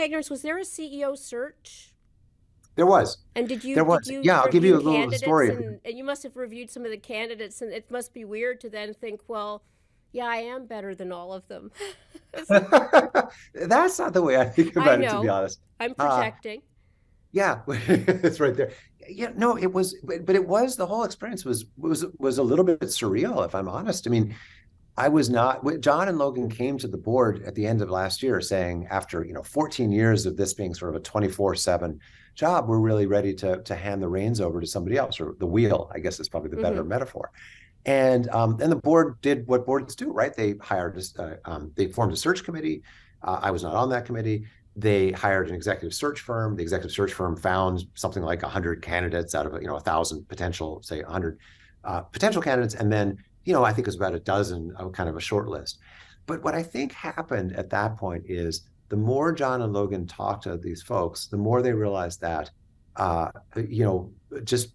my ignorance, was there a CEO search? There was. And There was. did you Yeah, I'll give review you a little candidates, story. and you must have reviewed some of the candidates, and it must be weird to then think, well, yeah, I am better than all of them. That's not the way I think I about it, to be know. honest. I'm Uh, projecting. yeah, it's right there. Yeah, no, it was, but it was the whole experience was a little bit surreal, if I'm honest. I mean, I was not. John and Logan came to the board at the end of last year saying, after 14 years of this being sort of a 24/7 job, we're really ready to hand the reins over to somebody else, or the wheel, I guess is probably the better Mm-hmm. metaphor. And the board did what boards do, right? They hired, they formed a search committee. I was not on that committee. They hired an executive search firm. The executive search firm found something like 100 candidates out of 1,000 potential, say 100 potential candidates, and then I think it was about a dozen of kind of a short list. But what I think happened at that point is the more John and Logan talked to these folks, the more they realized that, just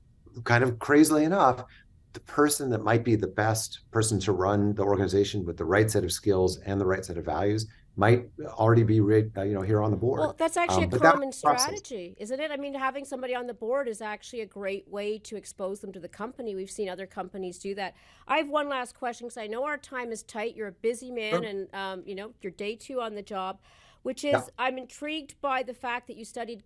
kind of crazily enough, the person that might be the best person to run the organization with the right set of skills and the right set of values might already be here on the board. Well, that's actually a But that common process. strategy, isn't it? I mean, having somebody on the board is actually a great way to expose them to the company. We've seen other companies do that. I have one last question because I know our time is tight. You're a busy man, Sure. and you're day 2 on the job, which Yeah. is I'm intrigued by the fact that you studied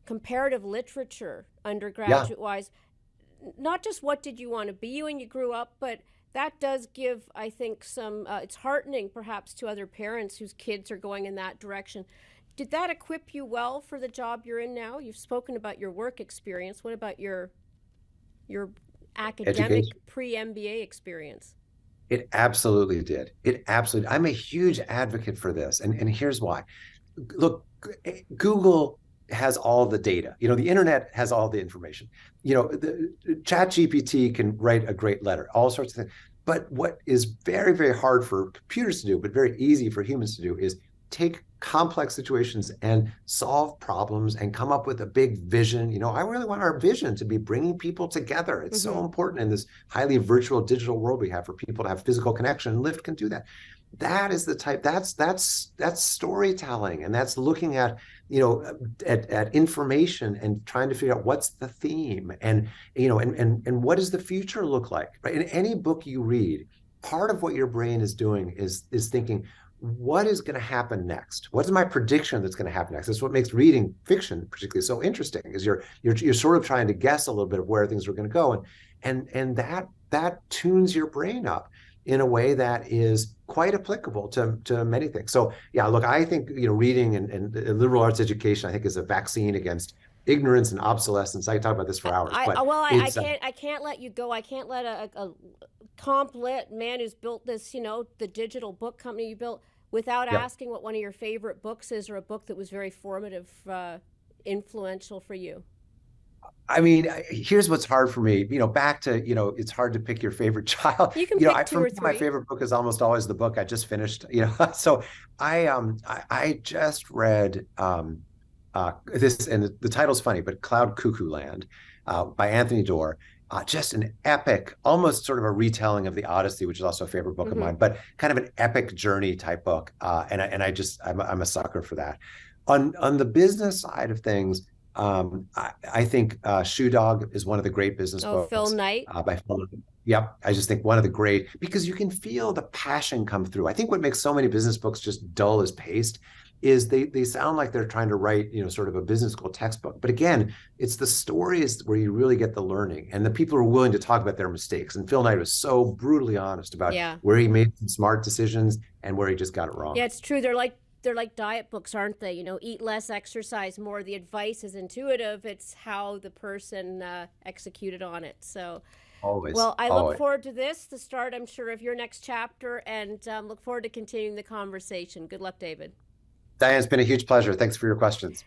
comparative literature Yeah. undergraduate wise. Not just what did you want to be when you grew up, but that does give, I think, some, it's heartening perhaps to other parents whose kids are going in that direction. Did that equip you well for the job you're in now? You've spoken about your work experience. What about your academic Education. pre-MBA experience? It absolutely did. It absolutely. I'm a huge advocate for this, and here's why. Look, Google has all the data. The internet has all the information. The Chat GPT can write a great letter, all sorts of things. But what is very, very hard for computers to do, but very easy for humans to do, is take complex situations and solve problems and come up with a big vision. I really want our vision to be bringing people together. It's Mm-hmm. so important in this highly virtual digital world we have for people to have physical connection. Lyft can do that. That is the type. That's storytelling, and that's looking at at information and trying to figure out what's the theme, and and what does the future look like, right? In any book you read, part of what your brain is doing is thinking, what is going to happen next? What is my prediction that's going to happen next? That's what makes reading fiction particularly so interesting, is you're sort of trying to guess a little bit of where things are going to go, and that tunes your brain up in a way that is quite applicable to many things. So yeah, look, I think reading and liberal arts education, I think, is a vaccine against ignorance and obsolescence. I can talk about this for hours, I but well, it's I can't let you go. I can't let a comp lit man who's built this, the digital book company you built, without yeah. asking what one of your favorite books is, or a book that was very formative, influential for you. I mean, here's what's hard for me. Back to it's hard to pick your favorite child. You can pick two For me, or my three. favorite book is almost always the book I just finished. So I just read this, and the title's funny, but Cloud Cuckoo Land by Anthony Doerr. Just an epic, almost sort of a retelling of the Odyssey, which is also a favorite book of Mm-hmm. mine, but kind of an epic journey type book. I'm a sucker for that. On the business side of things, I think Shoe Dog is one of the great business Oh, Phil books Knight. by Phil. Yep, I just think one of the great, because you can feel the passion come through. I think what makes so many business books just dull as paste is they sound like they're trying to write sort of a business school textbook. But again, it's the stories where you really get the learning, and the people are willing to talk about their mistakes. And Phil Knight was so brutally honest about Yeah. where he made some smart decisions and where he just got it wrong. Yeah, it's true. They're like diet books, aren't they? Eat less, exercise more. The advice is intuitive. It's how the person executed on it. So, Always, well, I look always. forward to this, the start, I'm sure, of your next chapter, and look forward to continuing the conversation. Good luck, David. Diane, it's been a huge pleasure. Thanks for your questions.